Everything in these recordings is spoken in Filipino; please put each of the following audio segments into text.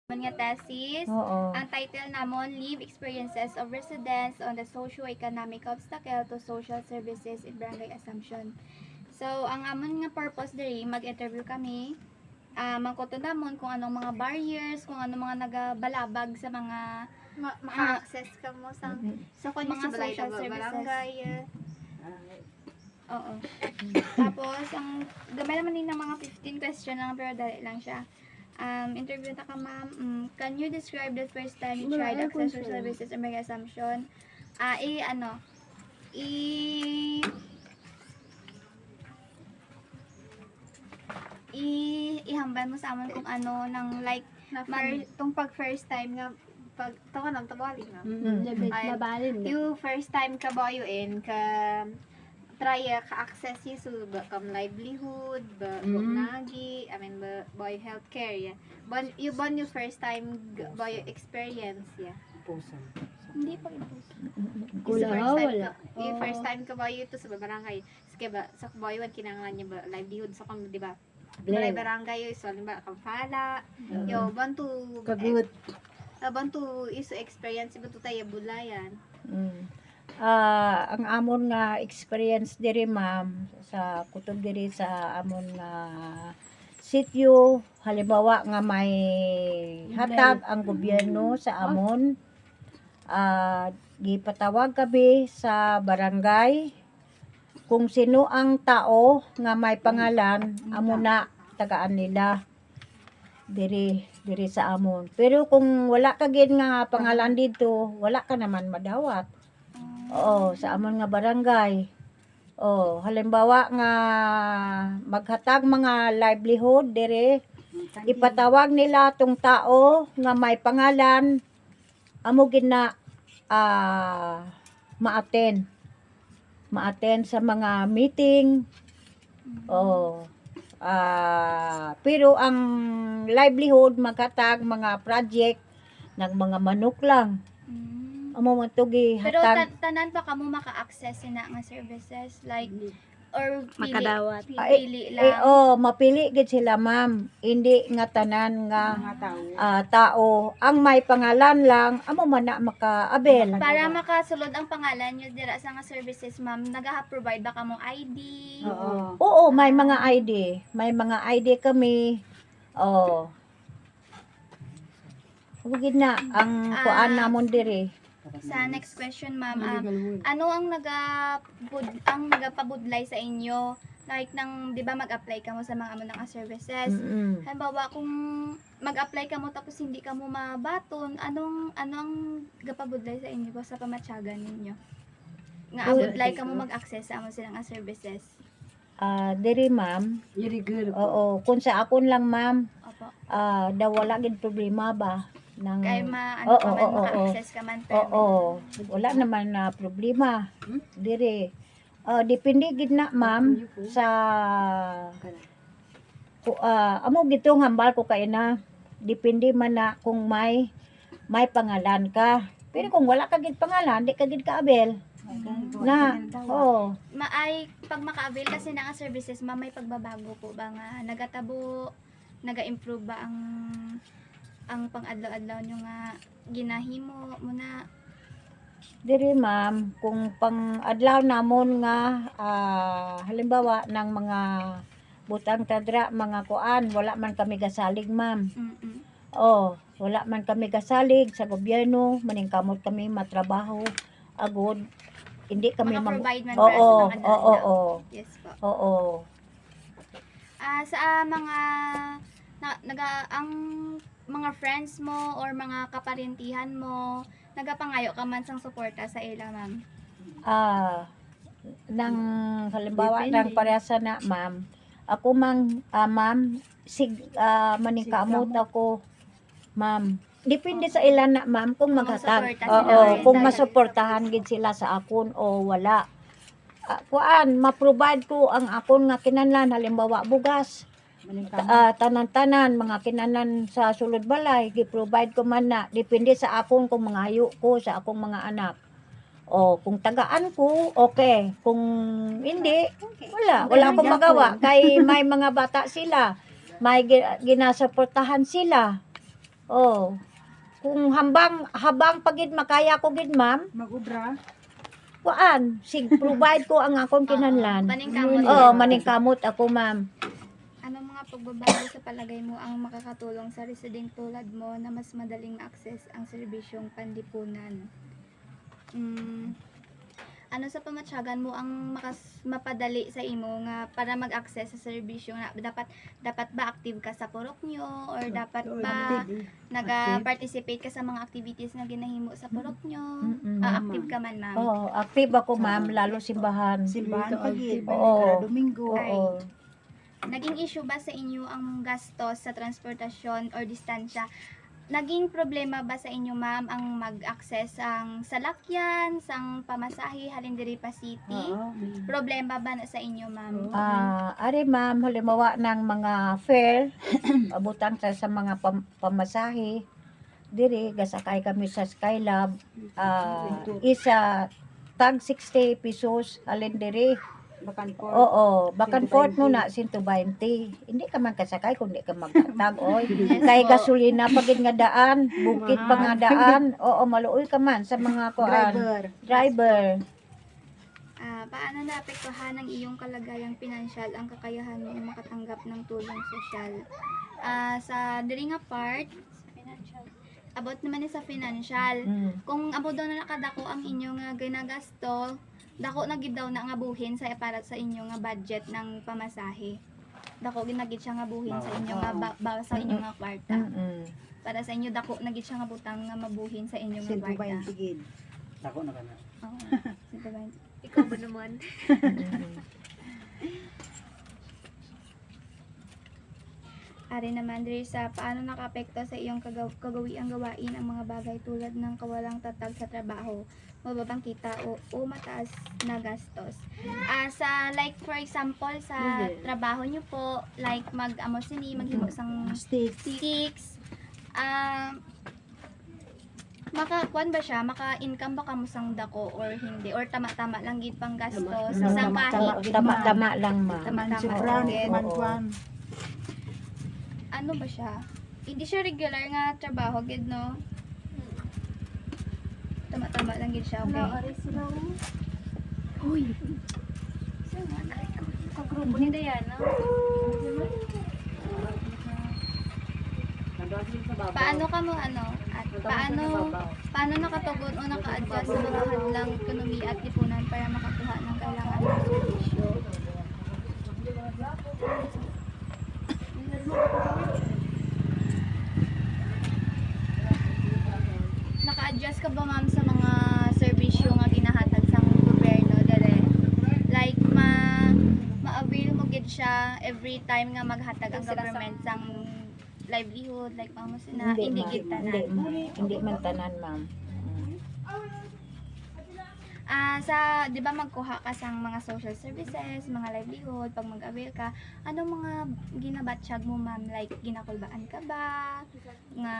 nga thesis. Oo. Ang title namon, Live Experiences of Residents on the Socio-Economic Obstacle to Social Services in Barangay Assumption. So, ang amon nga purpose diri, mag-interview kami. Mangkuto namon kung anong mga barriers, kung anong mga nagabalabag sa mga Maka-access ka mo sa mga mga social services. barangay. Oo. Tapos, ang gamay naman din ng mga 15 question lang, pero dali lang siya. Interview na ka, ma'am. Can you describe the first time you tried access to services or mega assumption? Ihambal mo sa amin kung ano, ng like, Tong pag first time nga, pag tawa ng tabali nga. Ay, Mabalin na. You first time ka ba yun, ka try ka-access you so kam livelihood, ba nagi, boy healthcare, yeah. You first time ba yung experience, yeah. hindi pa impose. Wala. Yung first time ka ba yun to sa barangay. Sige ba, sa kabayan kinanglan niya ba livelihood sa kam, di ba? Balay barangay yun, so ba kamfala, yo bantu Kagut. bantu iso experience ba to tayo bulayan. Ang amon nga experience diri ma'am sa kutob diri sa amon nga sitio, halimbawa nga may hatag ang gobyerno sa amon, gipatawag kami sa barangay kung sino ang tao nga may pangalan, amo na tagaan nila diri sa amon. Pero kung wala ka gid nga pangalan dito, wala ka naman madawat. Oo, sa amon nga barangay. Halimbawa nga maghatag mga livelihood dire, ipatawag nila tong tao nga may pangalan, amo gid na ma-attend sa mga meeting. Pero ang livelihood maghatag mga project ng mga manok lang. Amo man to Pero gihatag. tanan pa kamo maka-access na nga services, like, or Makadawat. pili lang. Mapili gid sila ma'am. Hindi nga tanan nga tao ang may pangalan lang amo man na maka-abel. Para makasulod ang pangalan nyo dira sa nga services, ma'am, nagaha-provide ba kamo ID? Oo, may mga ID. May mga ID kami. Gid na ang kuan namon diri. Sa next question, ma'am, ano ang nagapabudlay sa inyo? Like, di ba mag-apply ka mo sa mga amo ng services? Halimbawa, kung mag-apply ka mo tapos hindi ka mo mabaton, anong gapabudlay sa inyo ba sa pamatyagan ninyo? Nga abudlay ka mo mag-access sa amo silang services? Diri ma'am. Oo, kung sa akon lang ma'am, Opo. daw wala gid problema ba nang Kaya maka-access ka man permit. wala naman na problema dire. Depende gid na ma'am sa amo gitong hambal ko kay na depende man na kung may pangalan ka. Pero kung wala ka gid pangalan, di ka gid kaabel. Pag maka-avail kasi ng services, ma'am, may pagbabago po ba nga nagatabo, naga-improve ba ang pang-adlaw-adlaw nyo nga ginahimo mo na? Diri ma'am, kung pang-adlaw namon nga halimbawa ng mga butang tadra, mga kuan, wala man kami gasalig ma'am. Wala man kami gasalig sa gobyerno, maningkamot kami matrabaho agod. Hindi kami maka-provide man para sa pang-adlaw. Yes po. Sa mga ang mga friends mo or mga kaparintihan mo, nagapangayo ka man sang suporta sa ila, ma'am? Nang halimbawa nang parehasa na ma'am, ako ma'am, maningkamot ako ma'am. Depende sa ilan na ma'am kung maghatag. Kung masuportahan gid sila sa akon o wala. Ma-provide ko ang akon nga kinahanglan, halimbawa bugas. Tanan-tanan mga kinahanglan sa sulod balay, gi-provide ko man na. Depende sa akon kung mangayo ko sa akong mga anak. Kung tagaan ko, okay. Kung hindi, wala akong magawa. Kay may mga bata sila, may ginasuportahan sila. Oh. Kung habang pagid makaya ko gid ma'am, Mag-ubra. kuan, provide ko ang akong kinahanglan. Maningkamot. Oh, maningkamot ako ma'am. Anong mga pagbabago sa palagay mo ang makakatulong sa resideng tulad mo na mas madaling ma-access ang serbisyong panlipunan? Ano sa pamatsyagan mo ang mapadali sa imo nga para mag-access sa serbisyo nga dapat ba active ka sa purok nyo or dapat ba naga-participate ka sa mga activities na ginahimo sa purok nyo? Active ka man, ma'am. Oh, active ako ma'am, lalo simbahan. Simbahan pagid. Oo. Kada Domingo. Oo. Naging issue ba sa inyo ang gastos sa transportasyon or distansya? Naging problema ba sa inyo, ma'am, ang mag-access ang salakyan, sang pamasahe, halin diri pa city? Oo. Problema ba na sa inyo, ma'am? Ari ma'am, halimbawa ng mga fare, abutang sa mga pamasahe, diri gasakay kami sa Skylab, isa tag 60 pesos halin diri. Bakan po. Oo, bakan 120. port muna 120. Hindi ka man kasakay kung di ka magtatag oy. Yes Kay po. gasolina pagid nga daan, bukid pa nga daan. Oo, maluoy ka man sa mga kuan. Driver. Paano naapektuhan ng iyong kalagayang pinansyal ang kakayahan mo makatanggap ng tulong sosyal? Sa diri nga part, abot naman ni sa financial. Kung abot daw na nakadako ang inyong ginagasto, dako na gid daw na nga buhin sa para sa inyong nga budget ng pamasahe. Dako ginagid siya nga buhin sa inyong nga bawas sa inyong nga kwarta. Para sa inyo dako na gid siya nga butang nga mabuhin sa inyong nga kwarta. Sigid. Dako na ka na. Oo. 120. Ikaw ba naman? Ari naman diri sa paano nakaapekto sa iyong kagawiang gawain ang mga bagay tulad ng kawalang tatag sa trabaho, mababang kita o mataas na gastos. Sa like for example sa trabaho nyo po, like mag-amo sini, maghimo sang sticks, makakuan ba siya, maka-income ba kamo sang dako or hindi, or tama-tama lang gid pang gastos isang kahit Tama lang ma'am. Man Tama, sobran, okay. man Oo. kuan. ano ba siya? Hindi siya regular nga trabaho gid no. Tama-tama lang gid siya, okay? Uy. Kagrupo ni Diana. Paano ka mo at paano nakatugon o naka-adjust sa mga hadlang ekonomiya at lipunan para makakuha ng kailangan ng serbisyo? Naka-adjust ka ba, ma'am, sa mga serbisyo nga ginahatag sa gobyerno dere? Like ma-avail mo gid siya every time nga maghatag ang government sang livelihood, like pamo sina hindi ma'am. gid tanan. Hindi man tanan ma'am. Sa 'di ba magkuha ka sang mga social services, mga livelihood pag mag-avail ka, ano mga ginabatsyag mo, ma'am? Like ginakulbaan ka ba? Nga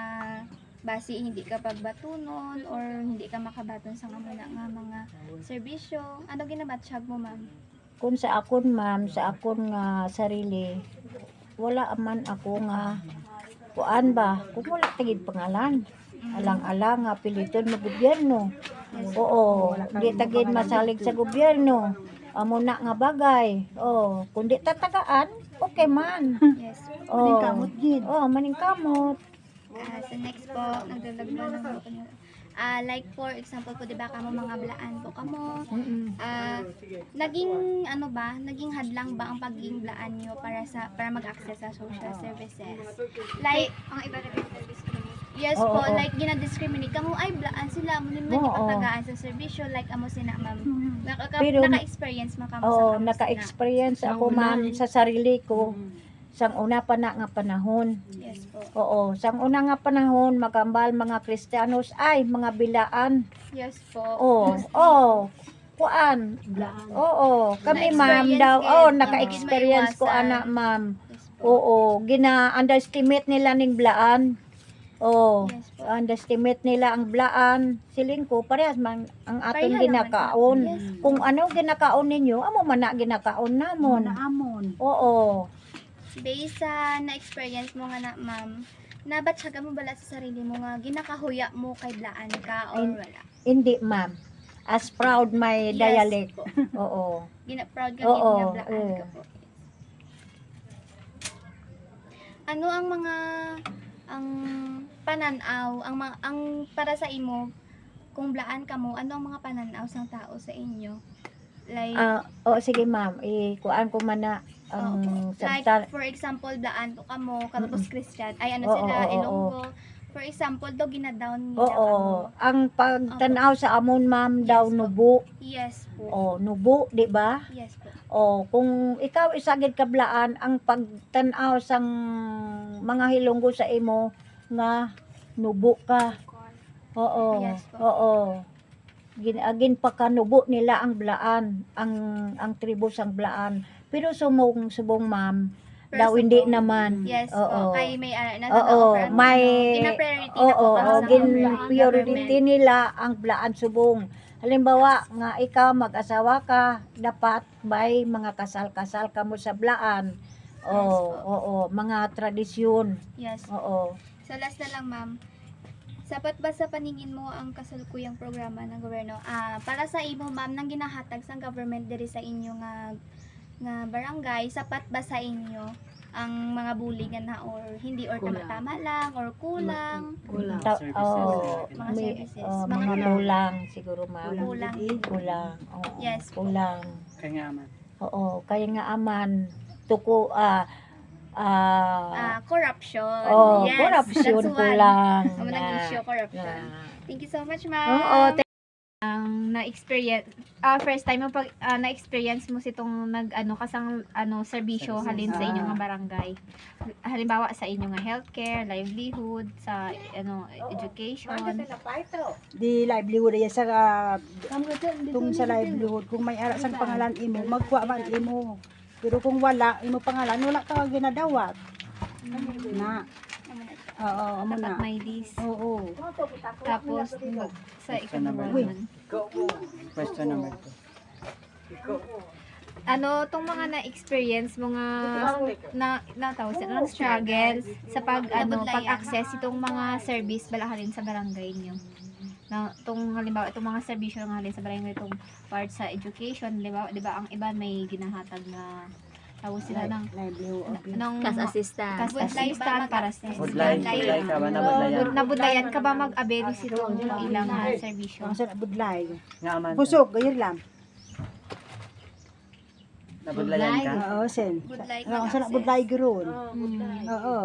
basi hindi ka pagbatunon or hindi ka makabaton sa nga mga serbisyo? Ano ginabatsyag mo, ma'am? Kung sa akon ma'am, sa akon nga sarili, wala man ako nga kuan ba, kung wala tigid pangalan. Alang-alang nga piliton mo gobyerno. Oo, di tagid masalig sa gobyerno. Amo na nga bagay. Oh, kundi tatagaan, okay man. Yes. Maningkamot gid. Oh, maningkamot. Sa next po, nagdadagdag ng mga kanila. Like for example po, 'di ba kamo mga blaan po kamo? Naging naging hadlang ba ang pagiging blaan nyo para mag-access sa social services? Like Ang iba na service ko naman. yes Oo, po, oo. like ginadiscriminate kamo ay blaan sila mo nimo Oo. ipatagaan sa serbisyo like amo sina ma'am. Pero- Naka-experience man kamo sa Oo, kamo naka-experience Sa ako una, ma'am sa sarili ko. Sang una pa na nga panahon. sina. Yes po. Oo, sang una nga panahon, magambal mga Kristiyanos ay mga bilaan. Yes po. Oo, kuan. Oo, kami ma'am Na-experience daw. din. Oo, Hindi naka-experience ko maiwasan. ana ma'am. Yes po. Oo, gina-underestimate nila ning blaan. Oo, Yes po. underestimate nila ang blaan. Siling ko, parehas man ang ating Pareha naman. ginakaon. Yes. Kung ano ginakaon ninyo, amo man na ginakaon namon. Naamon. Oo. Based sa na-experience mo nga na, ma'am, nabatsaga mo bala sa sarili mo nga ginakahuya mo kay blaan ka or Ay, wala? Hindi, ma'am. As proud my Yes dialect. po. Oo. Proud ka Oo, gid nga blaan oo. ka po. Ano ang mga ang pananaw, ang para sa imo kung blaan ka mo, ano ang mga pananaw sang tao sa inyo? Like Sige, ma'am. Kuan ko man na ang like for example, blaan po ka mo, katapos Christian, ay ano Oo, sila, oo, Ilonggo. For example, do ginadown nila Oo. ka mo. Ang pagtanaw sa amon, ma'am, Yes daw po. nubo. Yes po. Nubo, di ba? Yes po. Kung ikaw isagid kablaan ang pagtanaw sang mga hilonggo sa imo nga nubo ka. Oo. Yes po. Oo. Agin pa kanubo nila ang blaan, ang tribo sang blaan. Pero subong ma'am, daw First hindi of all, naman. Yes Oo. po. Kay may na Oo, offer may gina-priority na oo, po para sa priority nila ang blaan subong. Halimbawa nga ikaw mag-asawa ka, dapat may mga kasal-kasal ka mo sa blaan. Oo, mga tradisyon. Yes. Oo. So last na lang ma'am. Sapat ba sa paningin mo ang kasalukuyang programa ng gobyerno? Para sa imo ma'am nang ginahatag sa government diri sa inyo nga barangay, sapat ba sa inyo ang mga buligan na or hindi or tama-tama lang or kulang? Kulang. Mga services. Mga kulang siguro ma'am. Kulang. Kulang. Oo. Yes po. Kulang. Kaya nga man. Oo, kaya nga aman tuko Corruption. Yes, corruption that's one. kulang. Ang nang issue, corruption. Thank you so much, ma'am. Oo, Ang na-experience first time mo pag na-experience mo sitong kasang serbisyo halin sa inyong nga barangay. Halimbawa sa inyong nga healthcare, livelihood, sa education. Di livelihood ya sa tung sa livelihood kung may ara sang pangalan imo magkuha man imo. Pero kung wala imo pangalan wala ka ginadawat. Na. Oo, amo Dapat na. may list. Oo. Tapos sa ikaduha Uy. naman. Question number 2. Tong mga na-experience mo nga ng struggle sa pag-access itong mga service balahalin sa barangay niyo. Halimbawa itong mga serbisyo nga halin sa barangay itong part sa education, di ba ang iba may ginahatag na tawag sila ng Livelihood. Kas assistant. assistant para sa Budlay ka ba na budlayan? nabudlayan ka ba mag-avail sitong ilang serbisyo? Ang sa budlay. Nga man. Busog gayon lang. Nabudlayan ka? Oo, sen. Budlay ka Ang sa access. budlay gyud. Oo.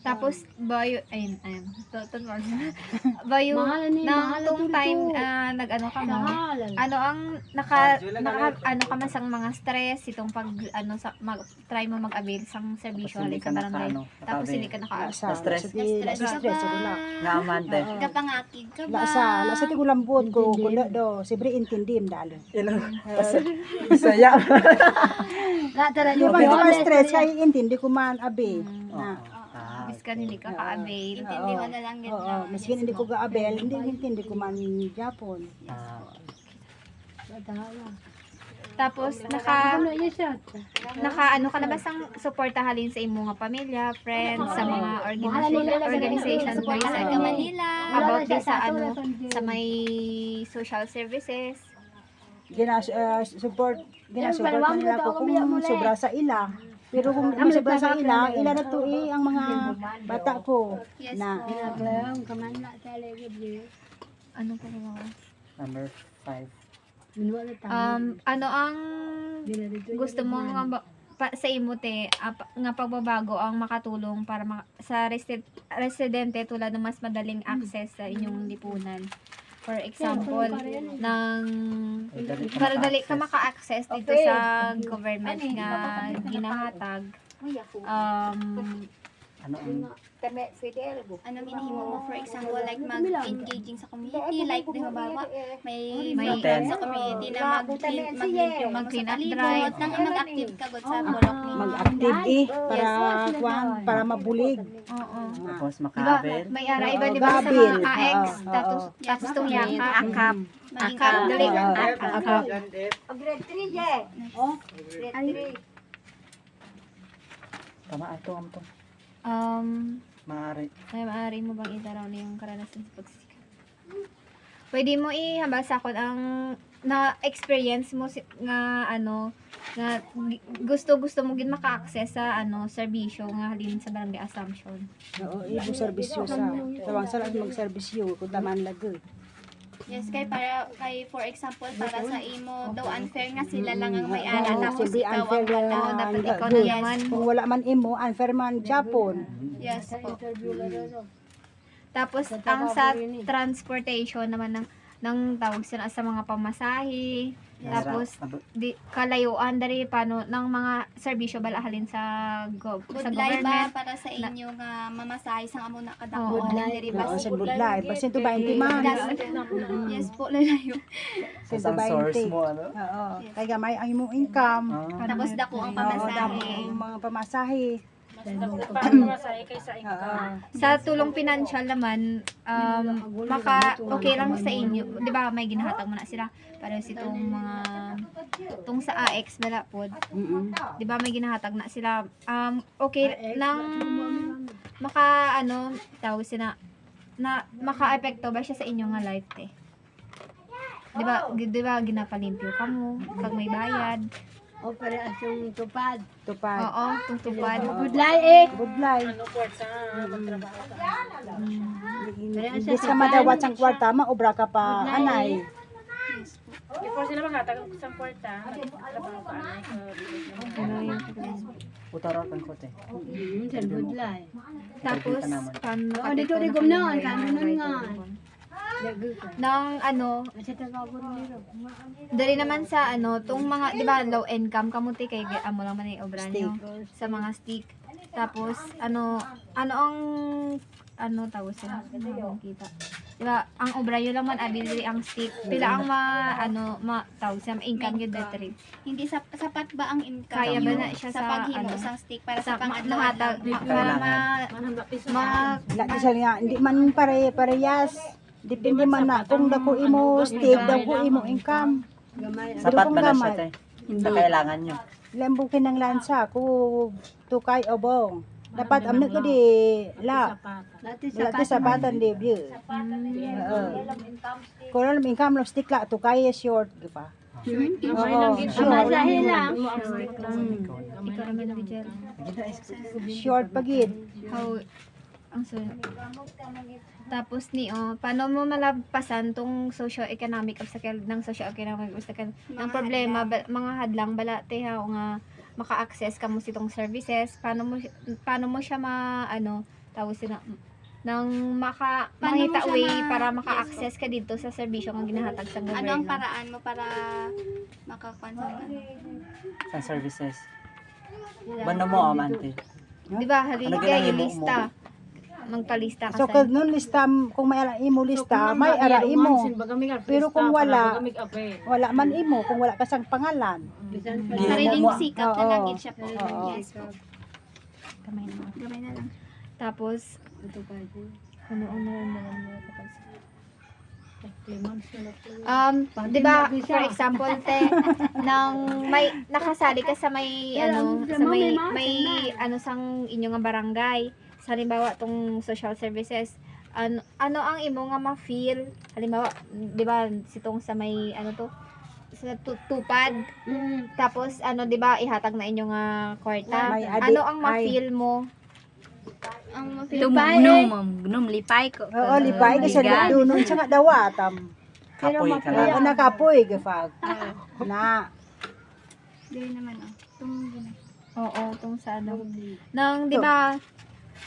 Tapos bayo ayun toton mo bayo nang tong time nag-ano ka mo ano ang naka ka man sang mga stress itong pag try mo mag-avail sang serbisyo halin sa barangay tapos hindi ka naka Na-stress? Stress wala. Nga man din. Kapangakid ka ba? Lasa ti ulambot ko kuno do sibre intindim dalo. Saya. Yung pag stress kay intindi ko man abi. Na. miskan hindi ka ka-avail Intindi mo na lang yun. Oo, miskin hindi ko gaabel, hindi ko man Japon. tapos naka ka na ba sang suporta halin sa imo nga pamilya friends sa mga organization Support sa based Manila. about this sa may social services Support man nila ko kung sobra sa ila. Pero kung sobra sa ila na to ang mga bata ko. Yes Na. po. ano pa ba Number 5. ano ang gusto mo nga sa imo te nga pagbabago ang makatulong para sa residente tulad ng mas madaling access sa inyong lipunan. For example, para dali ka maka-access dito sa government nga ginahatag. Ano ang Anong inihimo mo? For example, like mag-engaging sa community, like di ba may program sa community na mag-clean up drive. nang mag-active ka gud sa bulok ninyo. Mag-active para mabulig. Oo. tapos Diba, makabel? may ara iba di ba sa Gabil. mga AX Oo, tapos oo. tapos tong yaka akap Maging dali Oo. akap Tama ato ang to. Maaari. May maaari mo bang itaraw na yung karanasan sa pagsisikap? Pwede mo ihabasa ko ang na-experience mo nga ano nga gusto mo gid maka-access sa serbisyo nga halin sa Barangay Assumption. Oo, ibo serbisyo sa. Tawang sa mag-serbisyo kung taman lagi. Yes, kay for example, para sa imo, daw unfair nga sila lang ang may-ari. Oo, Tapos siyempre ikaw unfair ang wala. na dapat nga ikaw good. na naman. Kung wala man imo, unfair man Japon. Yes po. Tapos ang sa transportation naman ng tawag sila sa mga pamasahe. Tapos di kalayuan dari paano ng mga serbisyo bala halin sa sa Budlay ba government. para sa inyo nga mamasahe sang amo na Oo. kadako? Diri ba? Oo, sa budlay. Basin to 20 man. Yes po, lalayo. Isang source mo, ano? Oo. Kaya may ang imong income. Tapos dako ang Oo, damo pamasahe. ang mga pamasahe. Oo. Sa tulong pinansyal naman, okay lang sa inyo. Di ba may ginahatag mo na sila para sa itong mga itong sa AX bala po. Mm-mm. Di ba may ginahatag na sila. Okay nang tawag sila na maka-epekto ba siya sa inyo nga life eh. Di ba ginapalimpyo ka mo pag may bayad. Operasyong tupad. Tupad. Oo, tungtupad. Budlay eh. Budlay. Hindi ka madawat sang kwarta, maobra ka pa anay. Before sila maghatag sa kwarta, nagtrabaho ka anay sa Utara kang kote. Sa budlay. Tapos, paano Oo, dito rin gumnoon. Kanunan nga. nang Kasi tagabon nila. dali naman sa tong mga, di ba, low income kamuti kay amo lang man ay obra nyo sa mga stick. Tapos, ano ang tawag sila? Kita. Di ba, ang obra nyo lang man abili ang stick. Pila ang tawag sila, income yun dito rin. Hindi sapat ba ang income? Kaya ba na siya sa sa, paghimo sang stick para sa pang-adlaw? nahatag, para Lagi sa nga, hindi man parehas. Depende man na kung dako imo stick, dako imo income. Sapat kung ba na siya, gamay, te? Sa kailangan nyo. lambukin ng lansa ko tukay obong. Dapat amna ko di la. Wala sapatan di biyo. Kung alam income lo stick la tukay short di pa. Oo, Masahe lang. ikaw naman na Vijay. short pagid. How ang tapos paano mo malagpasan tong socio-economic obstacle ng socio-economic obstacle ng problema mga hadlang bala te ha nga maka-access ka mo sitong services paano mo siya tawag sila nang makita way para maka-access ka dito sa serbisyo nga ginahatag sa gobyerno. Ano ang paraan mo para makakuan sa Sa services. Banda mo, amante. Di ba halin Ano kayo ginahimo mo? lista magpalista ka So sa kung nun lista, kung may ara imo lista, may ara imo. Pero kung wala man imo, kung wala ka sang pangalan. sariling sikap na Oo. lang gid siya po. Oo. Yes po. kamay na. Gamay na lang. Tapos ano ang nararamdaman mo kapag di ba for example te nang may nakasali ka sa may sang inyo nga barangay sa halimbawa tong social services ano ang imo nga ma-feel halimbawa di ba sitong sa may sa tupad tapos di ba ihatag na inyo nga kwarta May adi- ano ang ma-feel mo Ang Lipay ko. Oo, lipay kasi nagdunon siya nga dawatam. Kapoy ka Kaya lang. nakapoy gafag. Na Dili naman oo tong sa nang di ba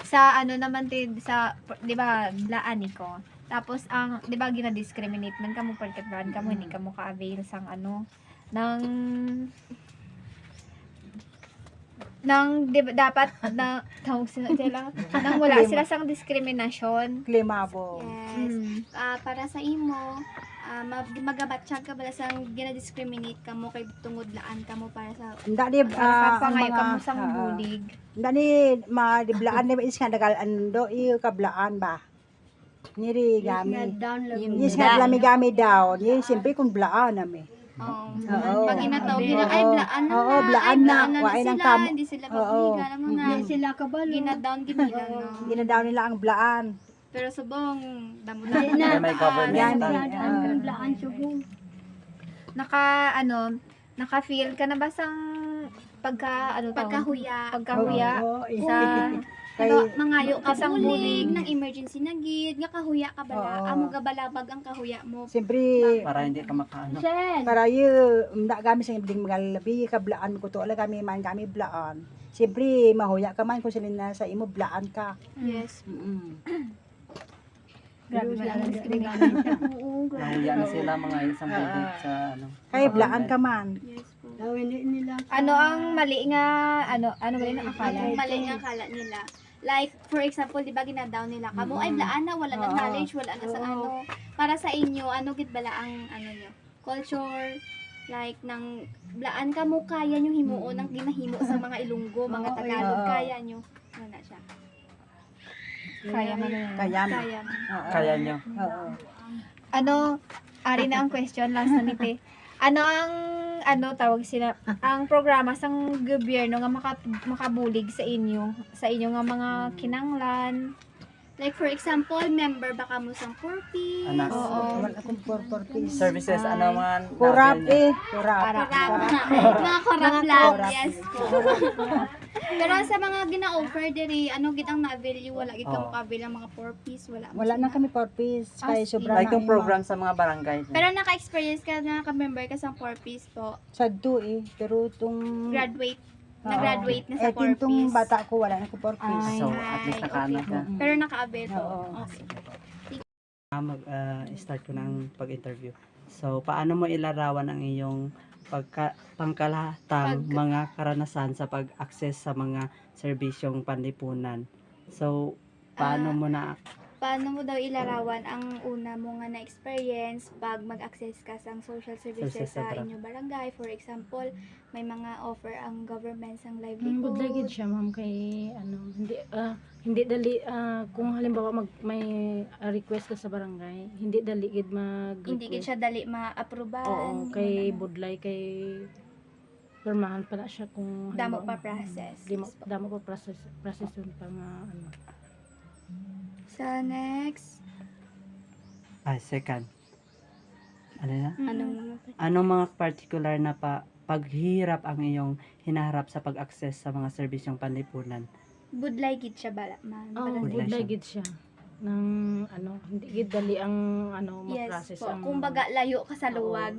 sa naman sa di ba laan ko tapos ang di ba gina-discriminate man kamo porket brand kamo hindi kamo ka-avail sang nang di ba, dapat na tawag sila nang wala sila sang diskriminasyon. klimabo. Yes. Para sa imo, magabatsyag ka bala sang gina-discriminate ka mo kay tungod laan ka mo para sa Ndani Papangayo ka mo sang bulig. Ndani madiblaan ni is nga dagal ando iyo kablaan ba. Niri gami. Yes nga gami daw. Yes siyempre kung blaan nami. Oo. Pag inataw nila, ay blaan na Oo, na, blaan na. Waay sila, ng kamo. hindi sila Oo. magliga, alam mo na. Hindi sila kabalo. Ginadown ginila no. Ginadaw nila ang blaan. Pero subong, damo Hindi na. Kaya may government Yan, na. Ang blaan subong. Naka-feel ka na ba sang Pagkahuya. pagkahuya? Oo, Sa, Kay, Mangayo ka Kasang bulig, bulig. ng emergency na gid, nga kahuya ka bala. Oo. Amo gabalabag ang kahuya mo. siyempre, Para hindi ka makaano. Sen. para na kami sa ibling magalabi, kablaan ko to, ala kami man kami blaan. Siyempre, mahuya ka man kung sila na sa imo, blaan ka. Yes. Grabe man ang discrimination. Nahuya na sila mga isang bulig sa ano. Kaya blaan ka man. Yes po. Daw hindi nila. ano ang mali nga, ano ba rin ang akala? Anong mali nga kala nila. Like, for example, di ba ginadown nila kamo, ay blaan na, wala na Oo. knowledge, wala na sa ano. Para sa inyo, ano gid bala ang ano nyo? Culture, like, nang blaan ka mo, kaya nyo himuon ang ginahimo sa mga Ilonggo, mga Oo, Tagalog, oo. kaya nyo. Ano na siya? Kaya man yun. Kaya mo. Kaya mo. Oo. Kaya nyo. Oo. Ano, ari na ang question last na nite. Ano ang tawag sila ang programa sang gobyerno nga makabulig sa inyo nga mga kinanglan. Like, for example, member ba ka mo sa Porpis? Anak. Oo. Wala akong purpose. Services, ano mga Kurap nabil niyo? Kurap. Mga korap lang, korap. yes po. Pero sa mga gina-offer diri, ano gid ang na-value, wala gid ka Oo. makabil ang mga purpose, wala. Wala na kami purpose. Kaya As sobra Like na yung program sa mga barangay. Pero naka-experience ka na ka-member ka sa Porpis po, Sadto pero itong nag-graduate na sa itong Porpis. bata ko wala na ko purpose. So, at least nakaano ka. Pero naka-avail po. Oo. Okay. Mag-start ko ng pag-interview. So, paano mo ilarawan ang iyong pangkalahatang mga karanasan sa pag-access sa mga serbisyong panlipunan? So, paano mo na Paano mo daw ilarawan ang una mo nga na-experience pag mag-access ka sa social services Services sa sa inyong barangay? For example, may mga offer ang government sang livelihood. Good lagi siya ma'am kay hindi dali kung halimbawa may request ka sa barangay, hindi dali gid Hindi gid siya dali ma-aprobahan. Oo, kay budlay kay permahan pala siya kung Damo halimbawa, pa process. damo pa process yun pa nga ano. Sa next, second? Ano na? anong Anong mga particular na paghihirap ang iyong hinaharap sa pag-access sa mga serbisyong panlipunan? budlay gid siya bala man. Oo, Bala- Budlay budlay siya. gid siya ng hindi gid dali ang Yes ma-process po. ang Kung baga layo ka sa luwag.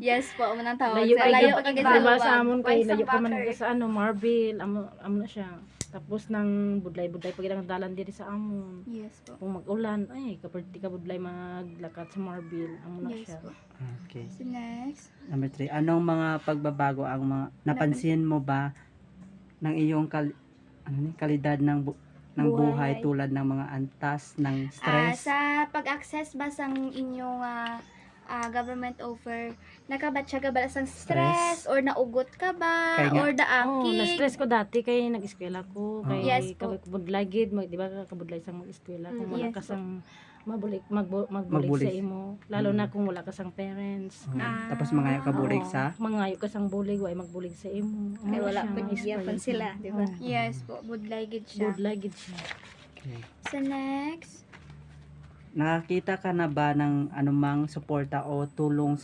yes po, manang tawag. layo Sa layo kay ka sa diba luwag. sa amon kay Why sa layo pa man backer? sa ano Marbil amo na siya. Tapos nang budlay pag ang dalan diri sa amon. Yes po. Kung mag-ulan, ay kaperti ka budlay maglakad sa Marbil amo na Yes siya. po. Okay. So next, Number 3, anong mga pagbabago ang mga napansin mo ba ng iyong kalidad ng buhay tulad ng mga antas ng stress? sa pag-access ba sang inyong government offer, nakabatsa ka ba sang stress or naugot ka ba Kaya nga. or Oh, daaki? na-stress ko dati kay nag-eskwela ko, kay Yes po. kabudlay gid, di ba kabudlay sang mag-eskwela kung wala Yes ka po. sang magbulig Magbulig. sa imo, lalo na kung wala ka sang parents. Tapos mga kabulig Oo, sa mangayo ka sang bulig, way magbulig sa imo. Kay Amo wala siya, pa ma-experience sila, mo. di ba? Oo, Yes po, budlay gid siya. budlay gid siya. Okay. So next, Nakakita ka na ba ng anumang suporta o tulong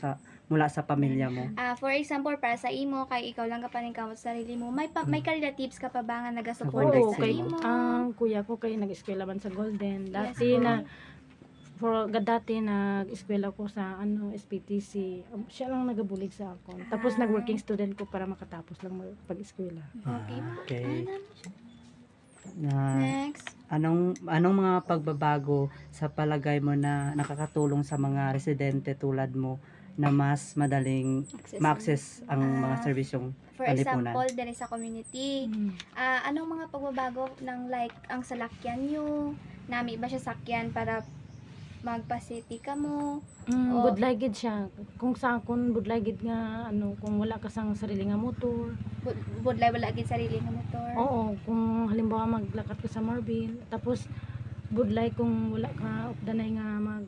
mula sa pamilya mo? for example, para sa imo, kay ikaw lang ka kamot sa sarili mo, may ka-relatives ka pa ba nga Nag-contact nagasupport Oo, sa kay imo? ang kuya ko kay nag-eskwela man sa Golden. Yes Dati po. dati nag-eskwela ko sa SPTC. Siya lang nagabulig sa ako. Tapos nag-working student ko para makatapos lang pag-eskwela. Okay po. Okay. Na Next, anong mga pagbabago sa palagay mo na nakakatulong sa mga residente tulad mo na mas madaling ma-access ang mga serbisyong for Panlipunan. example, dere sa community, anong mga pagbabago ng like ang salakyan nyo? Nami ba siya sakyan para magpa-city ka mo? Oo. Budlay gid siya. Kung sa akon budlay gid nga kung wala ka sang sarili nga motor. Budlay wala gid sarili nga motor. Oo, kung halimbawa maglakad ka sa Marbil, tapos budlay kung wala ka updanay nga mag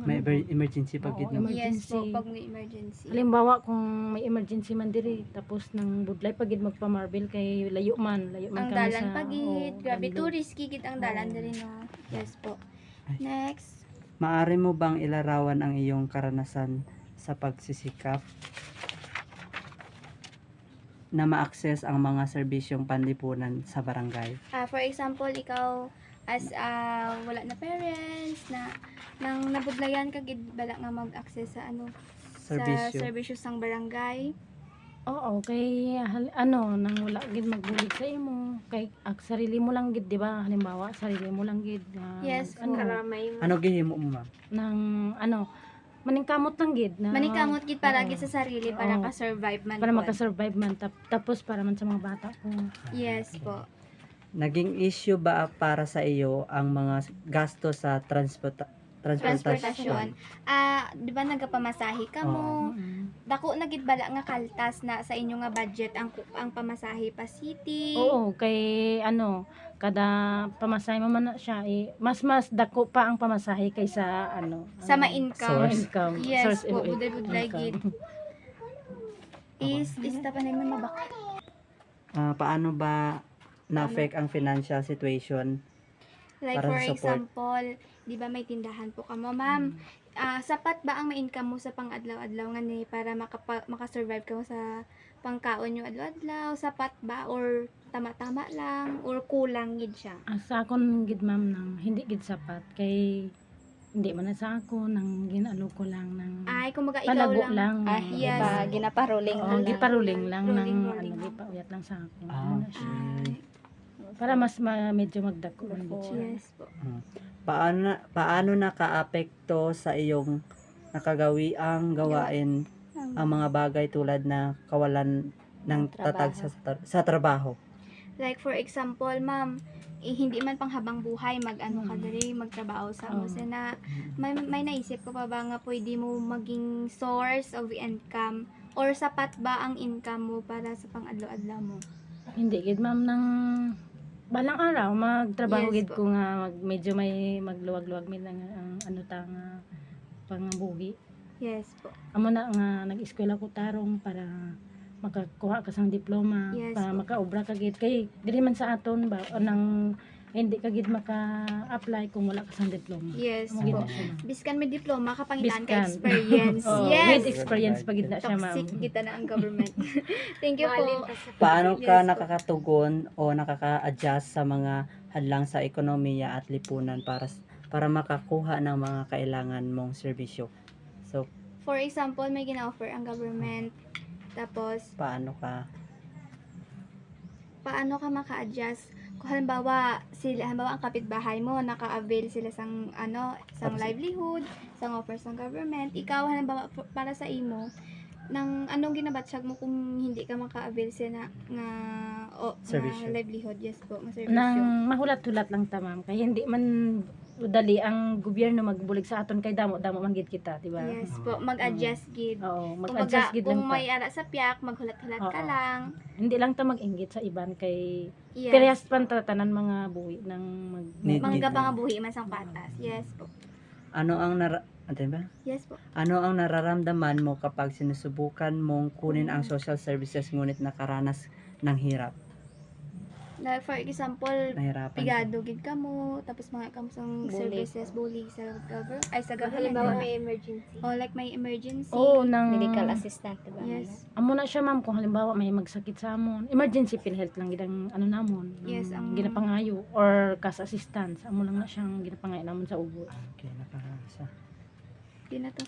May emergency pag gid no. Yes po, emergency. pag may emergency. Halimbawa kung may emergency man diri tapos nang budlay pagid magpa-marble kay layo man Ang kami dalan sa pagid, grabe bando. tourist gigit ang dalan diri no. Yes po. Next. Maari mo bang ilarawan ang iyong karanasan sa pagsisikap na ma-access ang mga serbisyong panlipunan sa barangay? For example, ikaw as wala na parents na nang nabudlayan ka gid bala nga mag-access sa ano sa Serbisyo. serbisyo sang barangay. Oo, kay nang wala gid magbulig sa imo, kay sarili mo lang gid, di ba? Halimbawa, sarili mo lang gid. Yes, ano, Karamay mo. Ano gihimo mo, ma'am? nang maningkamot lang gid na Maningkamot gid para oo. gid sa sarili para Oo. ka-survive man. para po. makasurvive man tapos para man sa mga bata ko. Yes po. Naging issue ba para sa iyo ang mga gasto sa transportasyon? Di ba nagapamasahe ka mo? Dako na gid bala nga kaltas na sa inyo nga budget ang pamasahe pa city. Oo, kay kada pamasahe mo man na siya mas dako pa ang pamasahe kaysa Sa sa ma-income. income. Yes source po, of budlay gid. income. Is pa na mo mabak. Paano ba na-affect ang financial situation? Like Para for sa support. example, di ba may tindahan po ka mo, ma'am? Sapat ba ang ma-income mo sa pang-adlaw-adlaw nga ni para makasurvive ka mo sa pangkaon yung adlaw-adlaw? Sapat ba or tama-tama lang or kulang gid siya? Sa akon gid ma'am nang hindi gid sapat kay hindi man na sa ako nang ginalo ko lang nang Ay, kumaga ikaw palago lang. lang. yes. Ginaparoling Oo, giparuling lang Rolling, nang rolling. gipauyat lang sa ako. Ah, Ano siya. Ay, Para mas medyo magdako man gid siya. yes po. Paano nakaapekto sa iyong nakagawiang gawain ang mga bagay tulad na kawalan ng tatag sa trabaho? Like for example, ma'am, hindi man pang habang buhay mag-ano ka diri, magtrabaho sa mo na may naisip ko pa ba nga pwede mo maging source of income or sapat ba ang income mo para sa pang-adlaw-adlaw mo? Hindi gid ma'am nang balang araw magtrabaho Yes gid po. ko nga medyo may magluwag-luwag mi lang ang nga pangbuhi. Yes po. Amo na nga nag-eskwela ko tarong para makakuha ka sang diploma Yes para po. makaobra ka gid kay diri man sa aton ba o nang hindi ka gid maka-apply kung wala ka sang diploma. Yes Amo gid po. na siya, ma'am. Biskan may diploma kapangitaan ka Biskan. experience. Oo, yes. with experience pa gid na siya ma'am. Toxic kita na ang government. Thank you po. Paano Yes ka po. nakakatugon o nakaka-adjust sa mga hadlang sa ekonomiya at lipunan para makakuha ng mga kailangan mong serbisyo? So, For example, may gina-offer ang government. Tapos, paano ka maka-adjust? Kung halimbawa ang kapitbahay mo, naka-avail sila sang Tapos- livelihood, sang offers ng government. Ikaw, halimbawa, para sa imo, nang anong ginabatsyag mo kung hindi ka maka-avail sila nga Servisyo. livelihood? Yes po, nga servisyo. Nang mahulat-hulat lang ta ma'am kay hindi man dali ang gobyerno magbulig sa aton kay damo-damo man gid kita, di ba? Yes po, mag-adjust gid. Oo, Kumbaga, mag-adjust gid lang kung ta. may ara sa piyak, maghulat-hulat ka Oo. lang. Hindi lang ta mag-inggit sa iban kay Yes. parehas pan ta tanan mga buhi ng Need- Mga mga buhi man sang patas. Yes po. ano ang ba? Yes po. Ano ang nararamdaman mo kapag sinusubukan mong kunin ang social services ngunit nakaranas ng hirap? Like for example, Nahirapan ka? pigado gid ka mo, tapos mga kamusang services, bully sa government. Halimbawa may emergency. O like may emergency. Oo, nang assistant, diba? Yes. amo na siya ma'am kung halimbawa may magsakit sa amon. Emergency PhilHealth lang gid ang namon. Yes, ang- ginapangayo or cash assistance. Amo lang na siyang ginapangayo namon sa ubo. Okay, nakakasa. Di na to.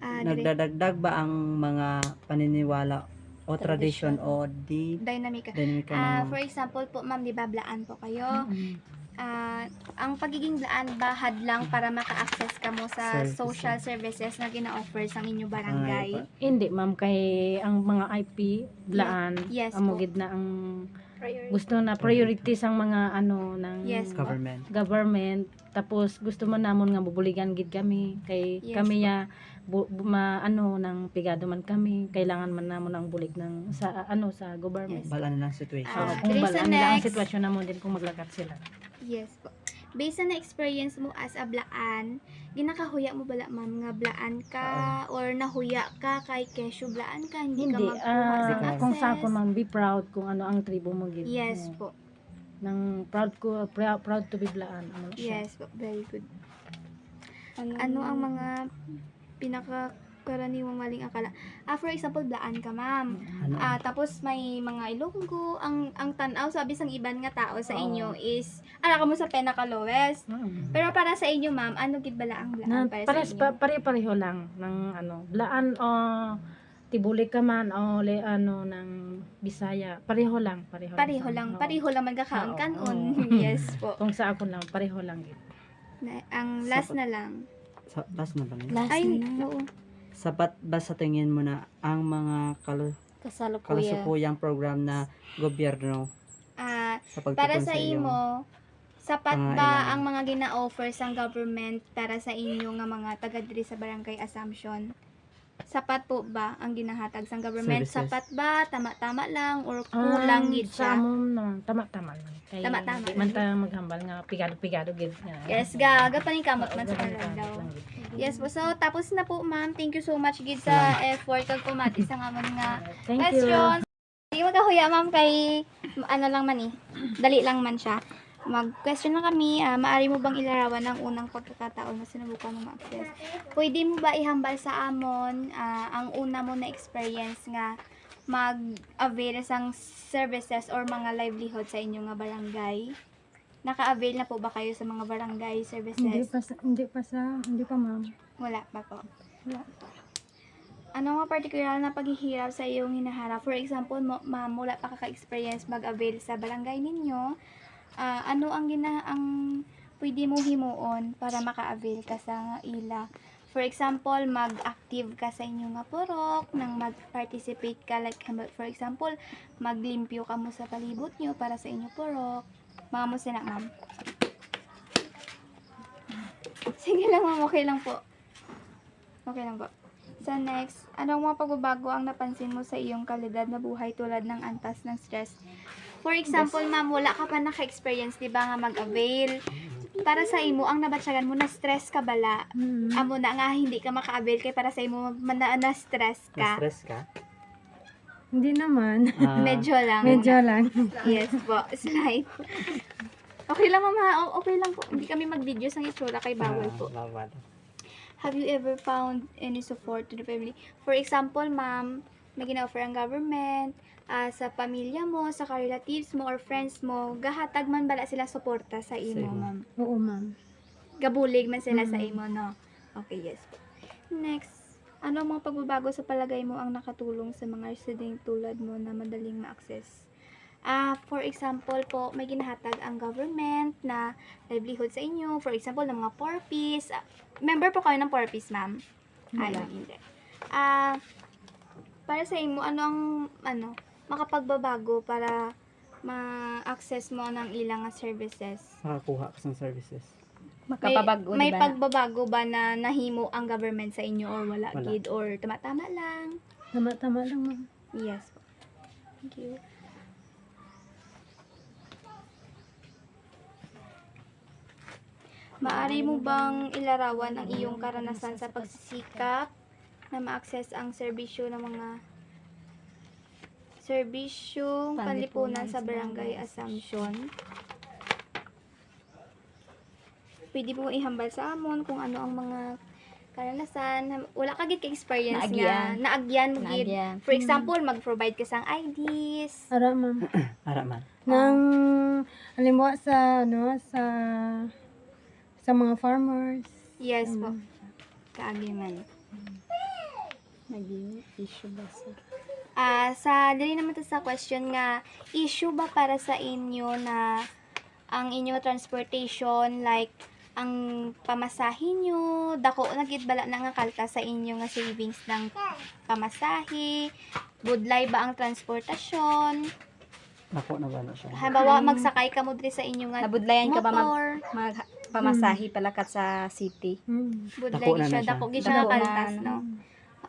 Dire- Nagdadagdag ba ang mga paniniwala o tradisyon o dynamic. dinamika ng For example po, ma'am, di ba blaan po kayo? Ang pagiging blaan ba hadlang para maka-access ka mo sa Services. social services na gina-offer sa inyong barangay? Hindi ma'am kay ang mga IP blaan Yes amo po. gid na ang Priority. gusto na priorities ang mga ng Yes po. government? tapos gusto man namon nga bubuligan gid kami kay Yes kami ya nang pigado man kami kailangan man namon ang bulig ng sa sa government. Yes. Balaan ng situation. Oo, kung There is balaan a nila ang next. sitwasyon namon din kung maglakat sila. Yes po. based na experience mo as a blaan, ginakahuya mo bala ma'am nga blaan ka or nahuya ka kay kesyo blaan ka, hindi ka Hindi, magkuha sa kung sa access? ako ma'am, be proud kung ano ang tribo mo gid. Yes po. Nang proud to be blaan. Ano siya. Yes po, very good. Ano ang mga pinakakaraniwang maling akala? For example, blaan ka, ma'am. Ano? Tapos may mga Ilonggo, ang tanaw sabi sang iban nga tao sa inyo is ka mo sa pinaka-lowest. Pero para sa inyo, ma'am, ano gid bala ang blaan para sa inyo? Pare-pareho lang ng ano, blaan o Tibulik ka man o ng Bisaya, pareho lang. Pareho sa- lang, oo. pareho lang magkakaon Oo, kanon. oo. Yes po. Kung sa ako lang, pareho lang gid. Ang last na lang. Last na ba yun? Ay, oo. Sapat ba sa tingin mo na ang mga kalusukuyang program na gobyerno sa Para pagtugon sa iyong imo, sapat pangailangan? ba ang mga gina-offer sa government para sa inyo nga mga taga diri sa Barangay Assumption? Sapat po ba ang ginahatag sa government? Services. Sapat ba? Tama-tama lang? Or kulang gid Sa siya? amon naman, tama-tama lang. Kay Tama-tama di man ta maghambal nga pigado-pigado gid nga. Yes, gaga pa ning kamot man sa Ganun kalan ka, daw. lang gid. Yes po. So, tapos na po, ma'am. Thank you so much gid sa effort kag pumati sa amon nga Thank you. questions. Hindi magkahuya, ma'am, kay ano lang man eh. Dali lang man siya. Mag-question na kami. Maari mo bang ilarawan ang unang pagkakataon na sinubukan mo ma-access? Pwede mo ba ihambal sa amon ang una mo na experience nga mag-avail sang services or mga livelihood sa inyong nga barangay? Naka-avail na po ba kayo sa mga barangay services? Hindi pa ma'am. Wala pa po. Ano mga particular na paghihirap sa iyong hinaharap? For example, ma'am, wala pa kaka-experience mag-avail sa barangay ninyo. Ano ang pwede mo himuon para maka-avail ka sa ila? For example, mag-active ka sa inyong nga purok, nang mag-participate ka, like, for example, maglimpyo ka mo sa palibot nyo para sa inyong purok. Mga mo sila, ma'am. Sige lang, ma'am. Okay lang po. Okay lang po. So next, anong mga pagbabago ang napansin mo sa iyong kalidad na buhay tulad ng antas ng stress? For example, ma'am, wala ka pa naka-experience, di ba, nga mag-avail. Para sa imo, ang nabatsyagan mo, na-stress ka bala. Amo na nga, hindi ka maka-avail kay para sa imo, na-stress ka. na-stress ka? Hindi naman. Medyo lang. lang. Yes po. Slide. Okay lang, ma'am, ha? Okay lang po. Hindi kami mag-video sa itsura kay bawal po. Bawal. Have you ever found any support to the family? For example, ma'am, may gina-offer ang government, sa pamilya mo, sa relatives mo, or friends mo, gahatag man bala sila suporta sa imo, imo. ma'am. Oo ma'am. Gabulig man sila sa imo, no? Okay, yes po. Next, ano ang mga pagbabago sa palagay mo ang nakatulong sa mga resident tulad mo na madaling ma-access? For example po, may ginahatag ang government na livelihood sa inyo. For example, ng mga Porpis. Member po kayo ng Porpis, ma'am? Ay, hindi. Para sa inyo, makapagbabago para ma-access mo ng ilang services? Makakuha ka ng services. May pagbabago ba na nahimo ang government sa inyo or wala, Wala. gid or tama-tama lang? Tama lang ma'am. Yes po. Thank you. Maari mo bang ilarawan ang iyong karanasan sa pagsisikap na ma-access ang serbisyo ng mga serbisyong panlipunan sa Barangay Assumption? Pwede mo ihambal sa amon kung ano ang mga karanasan. Wala ka gid ka experience nga. Naagyan mo gid. For example, mag-provide ka sang IDs. Ara ma'am. Araman. Nang halimbawa sa mga farmers. Yes po. Kaagi man. Naging issue ba sa Dili naman to sa question nga, issue ba para sa inyo na ang inyong transportation, like, ang pamasahe nyo, dako nagit bala na nga kalta sa inyo nga savings ng pamasahe, budlay ba ang transportasyon, Nako na ba na siya? halimbawa magsakay ka mo diri sa inyo nga Nabudlayan ka ba motor, pamasahi palakat sa city? budlay Dako na gid siya, na siya. dako gid siya nga Dako na, kaltas, no?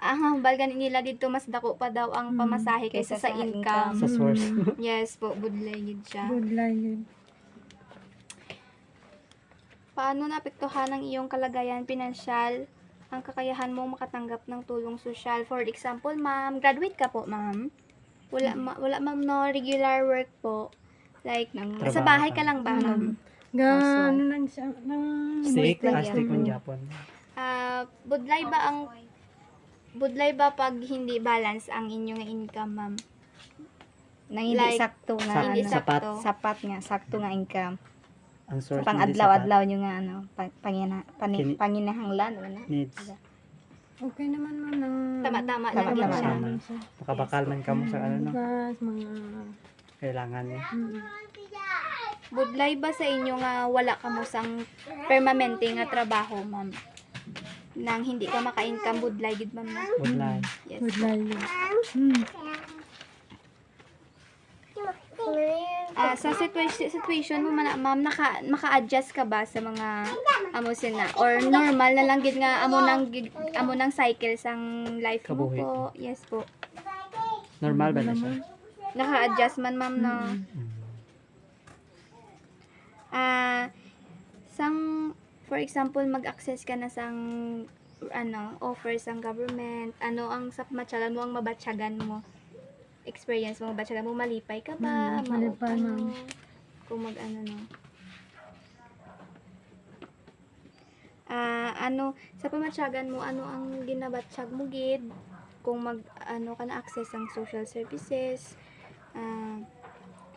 Ang balgan nila dito mas dako pa daw ang pamasahe kaysa sa income. Sa source. Yes po, budlay gid siya. Good line yun. Paano naapektuhan ng iyong kalagayan pinansyal ang kakayahan mong makatanggap ng tulong sosyal? For example, ma'am, graduate ka po, ma'am. Wala ma'am no regular work po. Like, sa Trabaho bahay ka. ka lang ba, ma'am? Ano lang siya, Stick, Budlay stick yan. kung Japon. Budlay ba pag hindi balance ang inyong income, ma'am? Nang hindi Like, sakto nga, hindi ano, sakto. sapat nga, sakto nga income. Ang Sa source pang hindi adlaw-adlaw nyo nga, ano, Kini- panginahanglan, ano. sapat. Needs. okay naman man ng Tama-tama lang Tama-tama din siya. Tama. Makabakal man ka mo sa ano, no? gas, mga Kailangan niya. Budlay ba sa inyo nga wala ka mo sang permanente nga trabaho, ma'am? Nang hindi ka maka-income, budlay gid ma'am na? Budlay. Yes. budlay. Sa situation mo man, ma'am, maka-adjust ka ba sa mga amo sina or normal na lang gid nga amo nang cycle sang life mo Kabuhi. po? Yes po. Normal ba na siya? Naka-adjust man, ma'am, no? For example, mag-access ka na sang offers ang government. Ano ang sa matyagan mo, ang mabatyagan mo? Experience mo, mabatyagan mo, malipay ka ba? Malipay, ma'am. Kung sa pamatyagan mo, ano ang ginabatsyag mo, gid? Kung ka na access ang social services.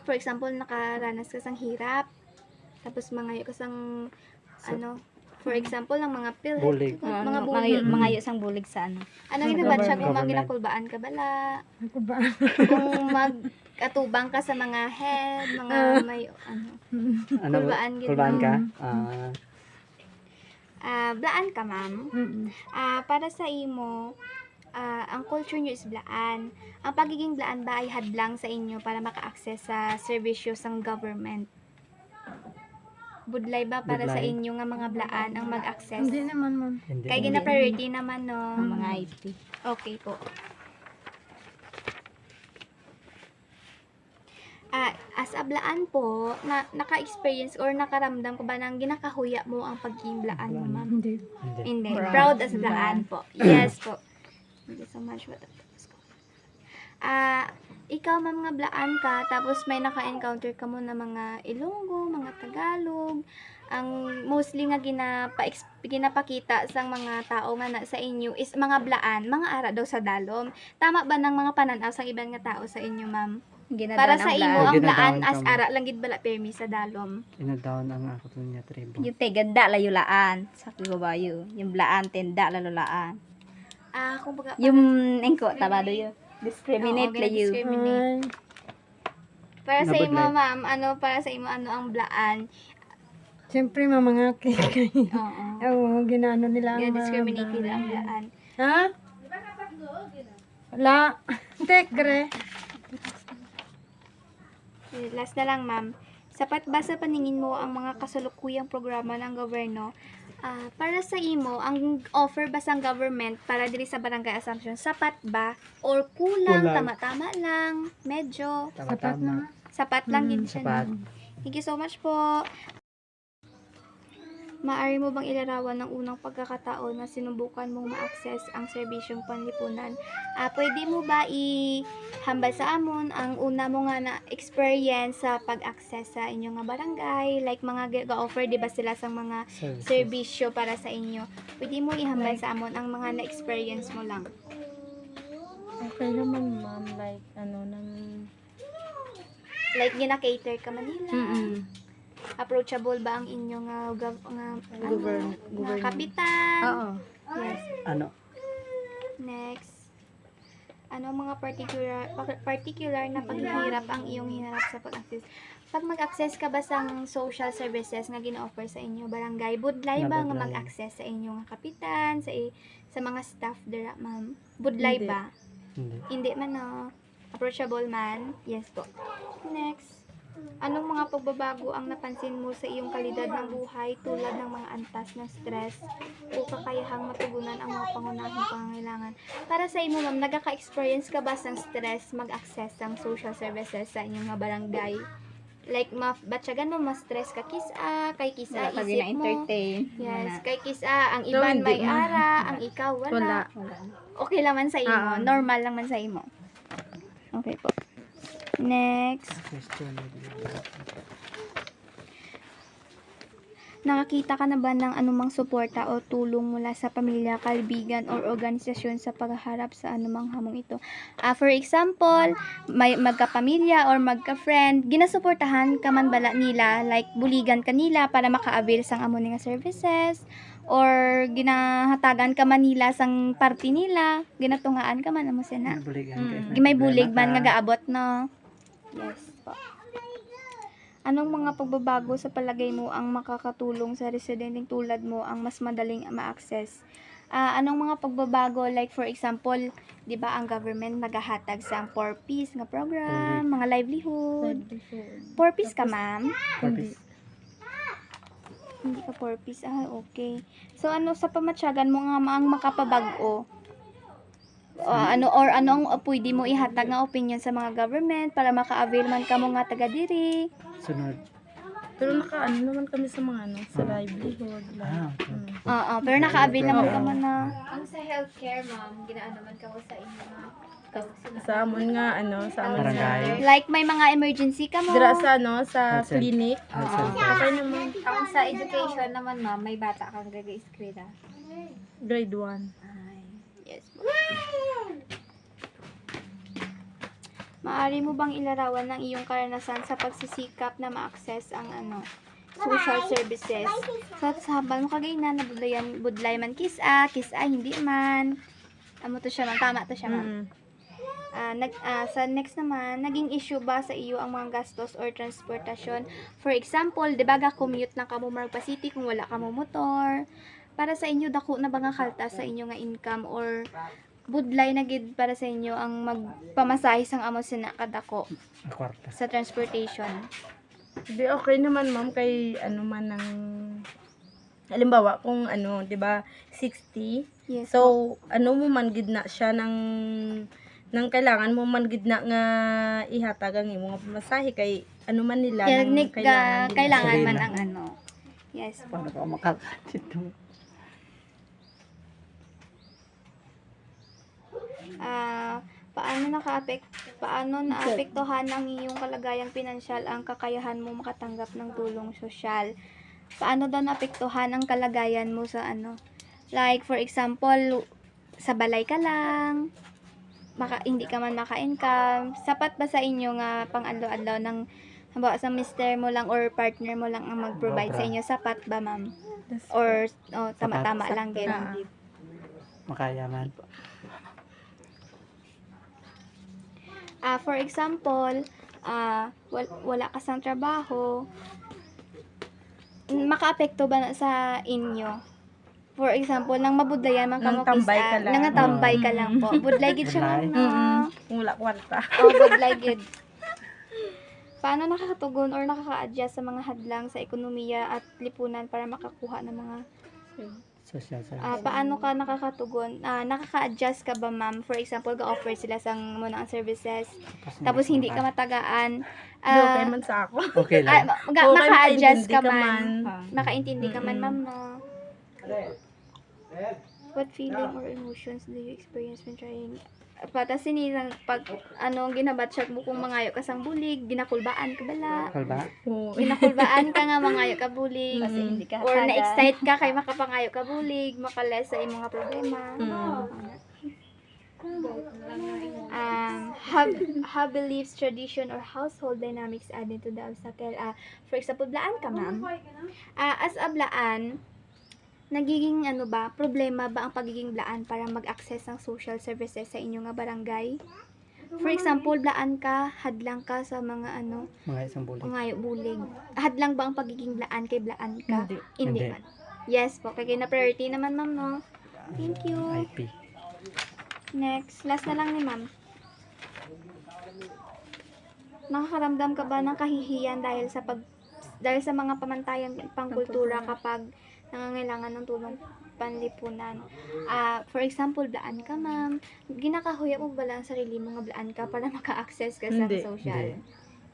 For example, nakaranas ka sang hirap. Tapos mangayo ka sang for example, ng mga Bulig. mga bulig. Mga sang bulig sa ano. Ano ginabatsyag mo, mga Government. ginakulbaan ka bala? Ako ba? Kung mag-atubang ka sa mga head, mga may Ano? kulbaan gid Kulbaan mo. ka? Blaan ka, ma'am. Para sa imo, ang culture nyo is blaan. Ang pagiging blaan ba ay hadlang sa inyo para maka-access sa serbisyo sang government? Budlay ba para sa Budlay. inyo nga mga blaan ang mag-access? Hindi naman, ma'am. Hindi. Kaya gina-priority naman, no? Ang mga IT. Okay po. As a blaan po, naka-experience or nakaramdam ko ba ng ginakahuya mo ang pagiging blaan mo, ma'am? Hindi. Hindi. Hindi. Proud. Proud as blaan po. Yes po. Thank you so much. Ikaw, ma'am, nga blaan ka, tapos may naka-encounter ka mo na mga Ilonggo, mga Tagalog, ang mostly nga ginapakita sa mga tao nga na sa inyo is mga blaan, mga ara daw sa dalom. Tama ba ng mga pananaw sa ibang nga tao sa inyo, ma'am? Ginadaan Para ang sa imo, blaan. ang Ginadaan blaan ka as mo. ara lang gid bala permi sa dalom. Ina-down ang ako niya tribo. Yung te ganda layulaan sa kibabayo. Yung blaan tenda lalulaan. Kumbaga, Yung engko tabado yun. Discriminate Oo, layo. discriminate. Para sa imo, Nabudlay. ma'am, para sa imo, ano ang blaan? Siyempre, mga kay Oo. Oo, ginano nila ang Discriminate mga- nila ang blaan. Ha? Wala. Tekre. Last na lang, ma'am. Sapat ba sa paningin mo ang mga kasalukuyang programa ng gobyerno? Para sa imo, ang offer ba sa government para diri sa Barangay Assumption, sapat ba? Or kulang, Kulang. tama-tama lang, medyo, Sapat na. sapat lang din siya. sapat. no? Thank you so much po. Maaari mo bang ilarawan ng unang pagkakataon na sinubukan mong ma-access ang serbisyong panlipunan? Pwede mo ba ihambal sa amon ang una mo nga na experience sa pag-access sa inyong nga barangay? Like mga ga-offer, di ba sila sa mga Services. serbisyo para sa inyo? Pwede mo ihambal sa amon ang mga na-experience mo lang. Okay naman, ma'am. Like, Like, gina-cater ka Manila? Approachable ba ang inyong kapitan? Oo. Yes. Ano? Next. Ano ang mga particular na paghihirap ang iyong hinarap sa pag-access? Pag mag-access ka ba sa social services nga gina-offer sa inyo, barangay, budlay ba nga Budlay. mag-access sa inyo nga kapitan, sa mga staff dira, ma'am? Budlay Hindi. ba? Hindi. Hindi man, no? Approachable man? Yes po. Next. Anong mga pagbabago ang napansin mo sa iyong kalidad ng buhay tulad ng mga antas na stress o kakayahang matugunan ang mga pangunahing pangangailangan? Para sa imo, ma'am, nagaka-experience ka ba ng stress mag-access ng social services sa inyong mga barangay? like batyagan mo ma-stress ka kisa, kay kisa Wala ka isip mo. gina-entertain. Yes, kay kisa ang iban may ara, ang ikaw wala. Okay lang man sa imo, normal lang man sa imo. Okay po. Next. Question. Nakakita ka na ba ng anumang suporta o tulong mula sa pamilya, kaibigan, or organisasyon sa paghaharap sa anumang hamong ito? For example, may magkapamilya or magka-friend, ginasuportahan ka man bala nila, like buligan ka nila para maka-avail sang amo nga services, or ginahatagan ka man nila sang party nila, ginatungaan ka man amo sina. Buligan guys. Gimay bulig man nga gaabot no. Yes po. Anong mga pagbabago sa palagay mo ang makakatulong sa residenteng tulad mo ang mas madaling ma-access? Anong mga pagbabago, like for example, 'di ba ang government nagahatag sa 4Ps nga program, mga livelihood. 4Ps ka, ma'am? Purpose. Hindi ka 4Ps. Okay. So ano sa pamatyagan mo nga ang makapabag-o? Ano ang pwede mo ihatag nga opinion sa mga government para maka-avail man kamo nga taga diri? Sunod. Pero nakaano naman kami sa mga sa livelihood. Okay. Pero naka-avail naman ka man na. Ang sa healthcare, ma'am, ginaano man ka mo sa inyo na Sa amon nga, sa amon Barangay. Like may mga emergency ka mo. sa Health center. clinic. Health center. Okay naman. ang sa education naman, ma'am, may bata kang gaga-eskwela. Grade 1. Yes po. Maaari mo bang ilarawan ng iyong karanasan sa pagsisikap na ma-access ang social services? So, sa habang mo kagay na budlay man kisa, hindi man. Amo to siya man, tama to siya man. Sa next naman, naging issue ba sa iyo ang mga gastos or transportasyon? For example, di ba commute na kamo Maragpa City kung wala kamo motor? Para sa inyo, dako na ba nga kalta sa inyo nga income or budlay na gid para sa inyo ang magpamasahe sang amo sina kadako Kwarta. sa transportation? Di okay naman ma'am kay man ng halimbawa kung 'di ba 60. Yes. So mo man gid na siya nang kailangan mo man gid na nga ihatag ang imong pamasahe kay man nila yeah, nang kailangan nila. man ang Yes. Paano ka makakasito? Paano naapektuhan ng iyong kalagayang pinansyal ang kakayahan mo makatanggap ng tulong sosyal? Paano daw naapektuhan ang kalagayan mo sa like for example, sa balay ka lang, hindi ka man maka-income, sapat ba sa inyo nga pang-adlaw-adlaw ng halimbawa sa mister mo lang or partner mo lang ang mag-provide sa inyo, sapat ba ma'am? Or tama-tama lang din? Makayaman po. For example, wala ka sang trabaho, makaapekto ba na sa inyo? For example, nang mabudlayan man Nang kamo tambay ka lang. nang tambay ka lang po. Budlay gid siya Budlay. ma'am. wala kwarta. Budlay gid. Paano nakakatugon or nakaka-adjust sa mga hadlang sa ekonomiya at lipunan para makakuha ng mga Social service. paano ka nakakatugon? Nakaka-adjust ka ba ma'am? For example, ga-offer sila sang mga services, tapos hindi ka matagaan. Okay man sa ako. Okay lang. Maka-adjust ka makaintindi man. Makaintindi ka man ma'am no? What feeling or emotions do you experience when trying? Patas sinilang pag ginabatsyag mo kung mangayo ka sang bulig, ginakulbaan ka bala. Kalba? Ginakulbaan ka nga mangayo ka bulig. Kasi hindi ka Or hatagan. na-excite ka kay makapangayo ka bulig, makales sa imong nga problema. Have beliefs, tradition, or household dynamics added to the obstacle? For example, blaan ka, ma'am. As a blaan, nagiging problema ba ang pagiging blaan para mag-access ng social services sa inyong nga barangay? For example, blaan ka, hadlang ka sa mga Mga isang bulig. pangayo bulig. Hadlang ba ang pagiging blaan kay blaan ka? Hindi. Hindi. man. Yes po, kaya na priority naman ma'am no. Thank you. IP. Next, last na lang ni ma'am. Nakakaramdam ka ba ng kahihiyan dahil sa mga pamantayan pangkultura kapag nangangailangan ng tulong panlipunan? For example, blaan ka ma'am. Ginakahuya mo ba lang ang sarili mo nga blaan ka para maka-access ka sa Hindi. social? Hindi.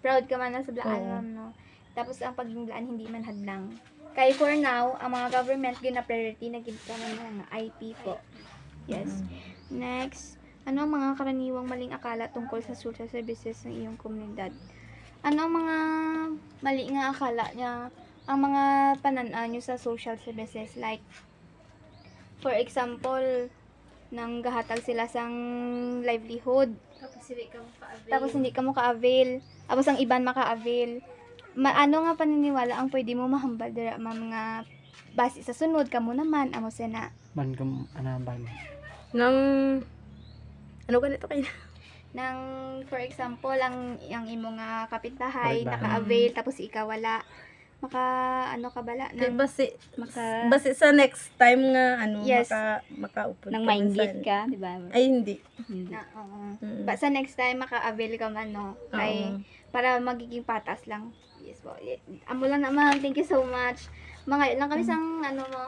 proud ka man na sa blaan, Oo. ma'am, no? Tapos ang pagiging blaan hindi man hadlang. Kaya for now, ang mga government gyud na priority na gid ka man nga IP po. Yes. Next, ano ang mga karaniwang maling akala tungkol sa social services ng iyong komunidad? Ano ang mga mali nga akala niya, ang mga pananaw niyo sa social services? Like, for example, nang gahatag sila sang livelihood, tapos hindi ka mo ka-avail, tapos ang iban maka-avail. Ano nga paniniwala ang pwede mo mahambal dira mga base sa sunod kamo naman amo sena Ban kam ban. Nang, ano ganito kayo? nang for example ang imo nga kapitbahay Kapitbahay. naka-avail tapos ikaw wala maka ano ka bala Kay nang maka base sa next time nga, Yes. makaupo Nang mainggit ka, di ba? Ay, hindi. na, oo. Mm. Ba, sa next time maka-avail ka man no kay Oo. para magiging patas lang. Yes po. Amo lang naman. Thank you so much. Mga lang kami sang ano mo